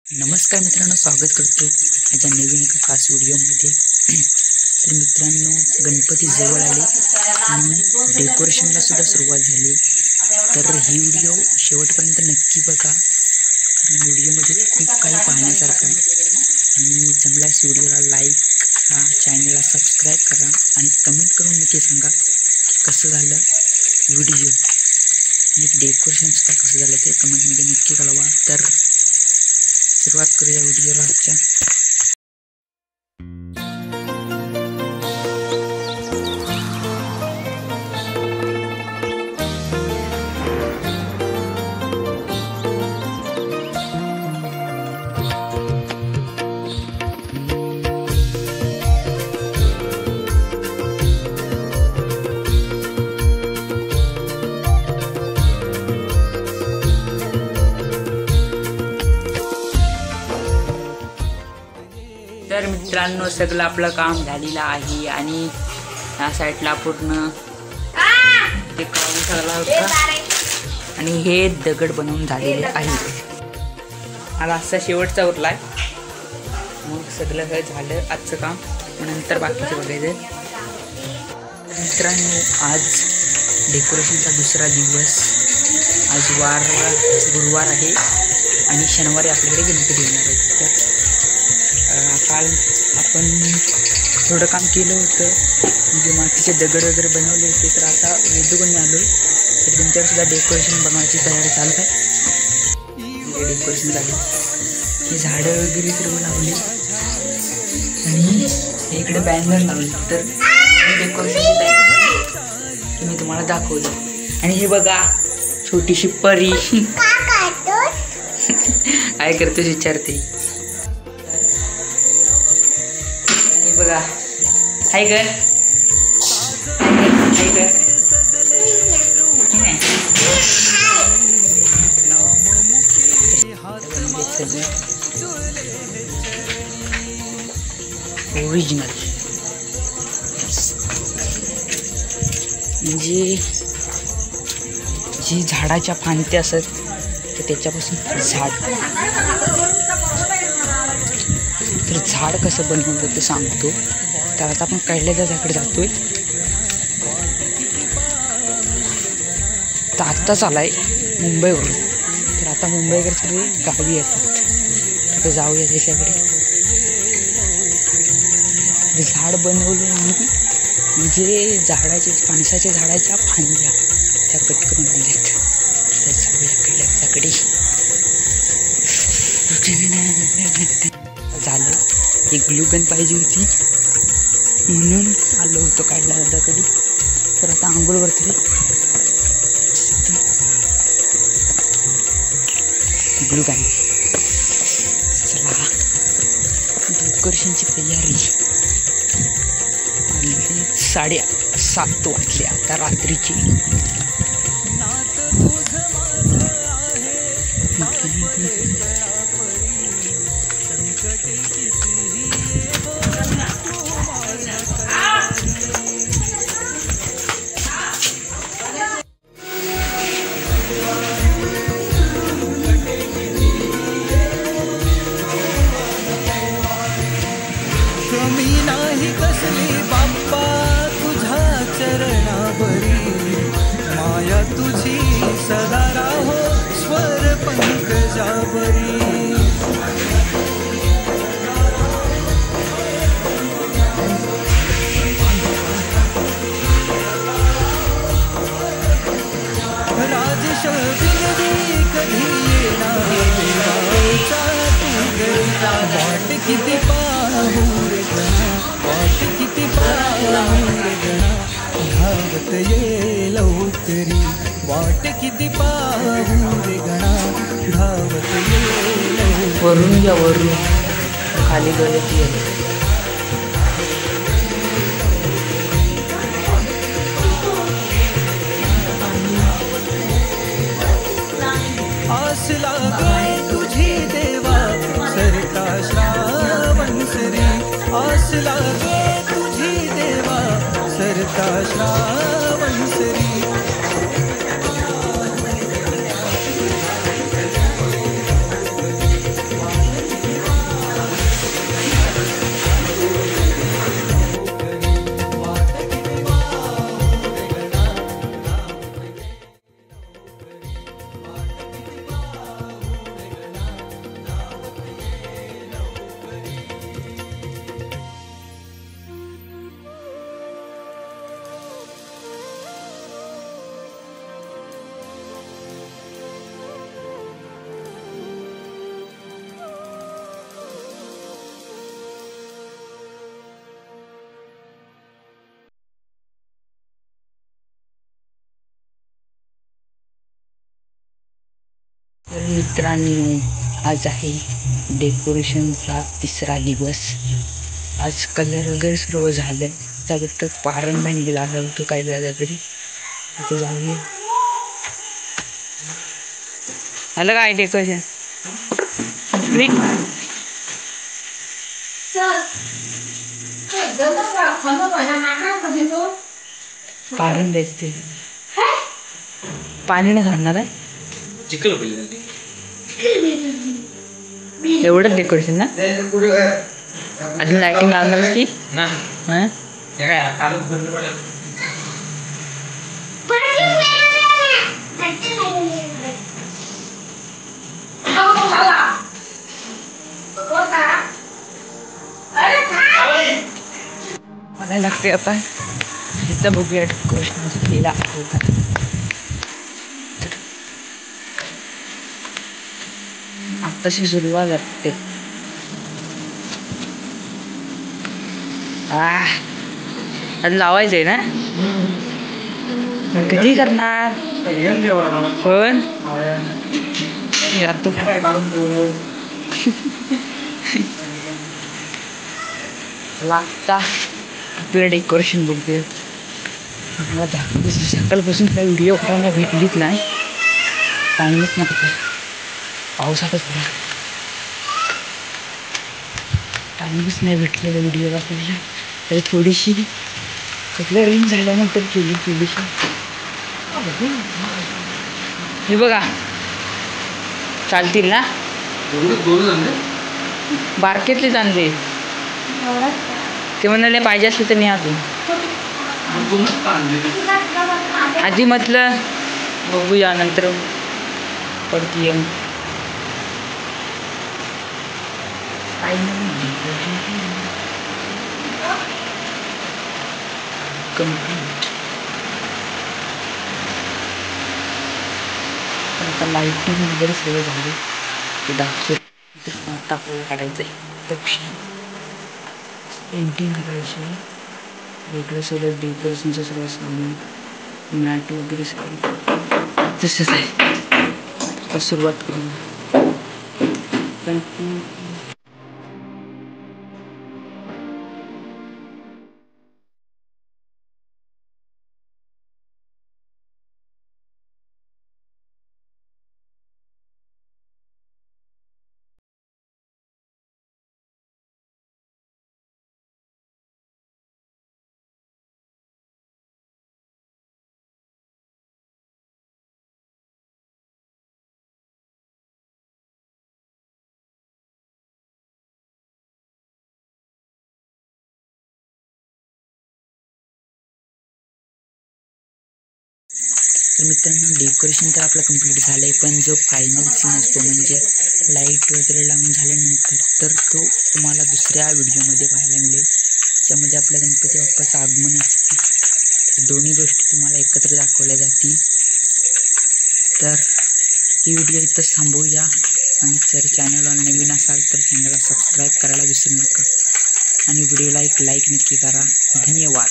नमस्कार मित्रांनो, स्वागत करतो माझ्या नवीन एका खास व्हिडिओमध्ये। तर मित्रांनो, गणपती जवळ आले आणि डेकोरेशनला सुद्धा सुरुवात झाली। तर ही व्हिडिओ शेवटपर्यंत नक्की बघा, कारण व्हिडिओमध्ये खूप काही पाहण्यासारखं आहे। आणि जमल्यास व्हिडिओला लाईक करा, चॅनलला सबस्क्राईब करा आणि कमेंट करून नक्की सांगा की कसं झालं व्हिडिओ आणि डेकोरेशनसुद्धा कसं झालं ते कमेंटमध्ये नक्की कळवा। तर सुरुवात करूया व्हिडिओला आजच्या। तर मित्रांनो, सगळं आपलं काम झालेलं आहे आणि या साईडला पूर्ण ते काम सगळं होतं आणि हे दगड बनवून झालेले आहे। मला असा शेवटचा उरला आहे, मग सगळं हे झालं आजचं काम, नंतर बाकीचं बघायचं। मित्रांनो, आज डेकोरेशनचा दुसरा दिवस, आज गुरुवार आहे आणि शनिवारी आपल्याकडे गणपती येणार आहेत। तर काल आपण थोडं काम केलं होतं, म्हणजे मातीचे दगड वगैरे बनवले होते। तर आता वेदूकडून आलो, तर त्यांच्यावर सुद्धा डेकोरेशन बनवायची तयारी चालू आहे। डेकोरेशन झाली, ही झाडं वगैरे सर्व लावली आणि इकडे बॅनर लावले। तर डेकोरेशनची तयारी मी तुम्हाला दाखवलं। आणि हे बघा, छोटीशी परी काय करतोस विचारते। बघा, हाय कर, हाय कर, ओरिजिनल म्हणजे जी झाडाच्या फांद्या असत तर त्याच्यापासून झाड कसं बनवलं ते सांगतो। तर आता आपण काढल्याच्या जाकडे जातोय। तर आत्ताच आलाय मुंबईवरून, तर आता मुंबईकडे सगळे गावी येतात, तर जाऊया त्याच्याकडे। झाड बनवलं म्हणजे झाडाचे फणसाच्या झाडाच्या फांद्या त्या कट करून आणल्यात, तर जाऊया काढल्याच्याकडे। झालं, एक ग्लूगन पाहिजे होती म्हणून आलो होतो काढला दादाकडे। तर आता आंघोळ करतोय, ग्लूगन। चला, डेकोरेशनची तयारी। 7:30 वाजले आता रात्रीची। कमी नाही कसली बाप्पा तुझ्या चरणावरी, माया तुझी सदा राहो स्वर पंकजावरी। राजेश विनदी कधी येणार देवाचा तू गैला, वाट किती पाहू रे गणा, वाट किती पाहू रे गणा, धावत ये लवकरी, वाट किती पाहू रे गणा, धावत ये लवकरी। वरून या वरून खाली गळती आहे। आस लागे तुझी देवा सरता श्रावण सरी, आस लागे तुझी देवा सरता श्रावण सरी। मित्रांनो, आज आहे डेकोरेशनचा 3रा दिवस. आज कलर वगैरे सर्व झालं. त्याबद्दल पारण नाही लागलं होतं काय जागाकडे तिथे जाऊया. आलं काय डेकोरेशन पारण द्यायचं. पाणी नाही घालणार आहे. एवढं डेकोरेशन ना. अजून लाईटिंग लावणार की मला लागते आता इथं बघूया डेकोरेशन केला होता. आताशी सुरुवात वाटते. लावायचंय ना. कधी करणार पण लागता आपलं डेकोरेशन बघूया. मला सकाळपासून काही व्हिडिओ करायला भेटलीच नाही. टाईमच नव्हता. पावसातच टाईमच नाही भेटलेला व्हिडिओ दाखवायला. तरी थोडीशी सगळं रिंग झाल्यानंतर थोडीशी हे बघा चालतील ना. बारकेतले चांगले ते म्हणाले पाहिजे असले तर नाही. आधी म्हटलं बघूया नंतर पडती आता लाईटिंग वगैरे सगळं झाले ते दाखवत काढायचं आहे. पेंटिंग करायची वेगळं सगळं डेकोरेशनचं सगळं सामान मॅट वगैरे सगळं तसंच आहे. सुरुवात करून तर मित्रांनो डेकोरेशन तर आपलं कंप्लीट झालं आहे. पण जो फायनल सीन असतो म्हणजे लाईट वगैरे लावून झाल्यानंतर तर तो तुम्हाला दुसऱ्या व्हिडिओमध्ये पाहायला मिळेल. त्यामध्ये आपल्या गणपती बाप्पाचं आगमन असते. दोन्ही गोष्टी तुम्हाला एकत्र दाखवल्या जातील. तर ही व्हिडिओ इथंच थांबवूया. आणि जर चॅनलला नवीन असाल तर चॅनलला सबस्क्राईब करायला विसरू नका. आणि व्हिडिओला एक लाईक नक्की करा. धन्यवाद.